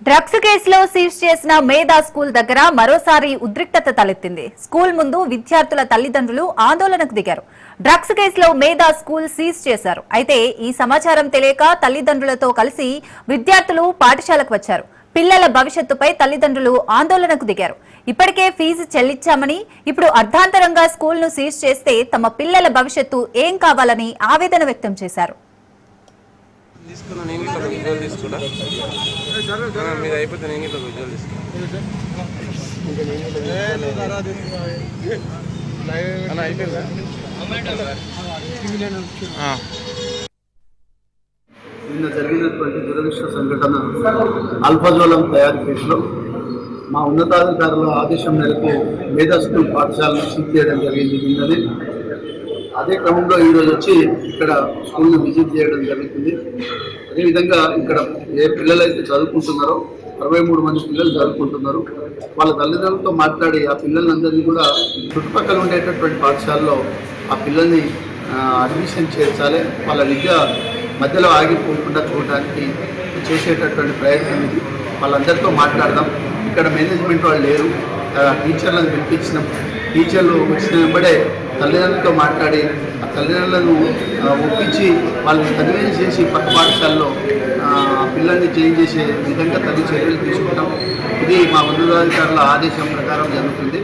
Drugs కేసులో seize చేసిన మేధా స్కూల్ దగ్గర మరోసారి ఉద్రిక్తత తలెత్తింది. స్కూల్ ముందు విద్యార్థుల తల్లిదండ్రులు ఆందోళనకు దిగారు. డ్రగ్స్ కేసులో మేధా స్కూల్ సీజ్ చేశారు. అయితే ఈ సమాచారం తెలియక తల్లిదండ్రులతో కలిసి విద్యార్థులు పాఠశాలకు వచ్చారు. పిల్లల భవిష్యత్తుపై తల్లిదండ్రులు ఆందోళనకు దిగారు. ఇప్పటికే ఫీజు చెల్లించామని ఇప్పుడు అర్ధాంతరంగా స్కూల్ ను సీజ్ చేస్తే తమ పిల్లల భవిష్యత్తు ఏం కావాలని ఆవేదన వ్యక్తం చేశారు. మీద అయిపోతే నేను ఇట్లా విజువల్ నిన్న జరిగినటువంటి దురదృష్ట సంఘటన అల్ఫాజోలం తయారు కేసులో మా ఉన్నతాధికారుల ఆదేశం మేరకు మేధా స్కూల్ పాఠశాలను సీజ్ చేయడం జరిగింది. నిన్ననే అదే క్రమంలో ఈరోజు వచ్చి ఇక్కడ స్కూల్ను విజిట్ చేయడం జరుగుతుంది. అదేవిధంగా ఇక్కడ ఏ పిల్లలైతే చదువుకుంటున్నారో 63 మంది పిల్లలు చదువుకుంటున్నారు. వాళ్ళ తల్లిదండ్రులతో మాట్లాడి ఆ పిల్లలందరినీ కూడా చుట్టుపక్కల ఉండేటటువంటి పాఠశాలలో ఆ పిల్లల్ని అడ్మిషన్ చేర్చాలి, వాళ్ళ విద్య మధ్యలో ఆగిపోకుండా చూడడానికి చేసేటటువంటి ప్రయత్నం ఇది. వాళ్ళందరితో మాట్లాడదాం. ఇక్కడ మేనేజ్మెంట్ వాళ్ళు లేరు, టీచర్లను పిలిపించినాం. టీచర్లు వచ్చిన వెంబడే తల్లిదండ్రులతో మాట్లాడి ఆ తల్లిదండ్రులను ఒప్పించి వాళ్ళని కన్విన్స్ చేసి పక్క పాఠశాలలో పిల్లల్ని చేంజ్ చేసే విధంగా తల్లి చర్యలు తీసుకుంటాం. ఇది మా ఉన్నతాధికారుల ఆదేశం ప్రకారం జరుగుతుంది.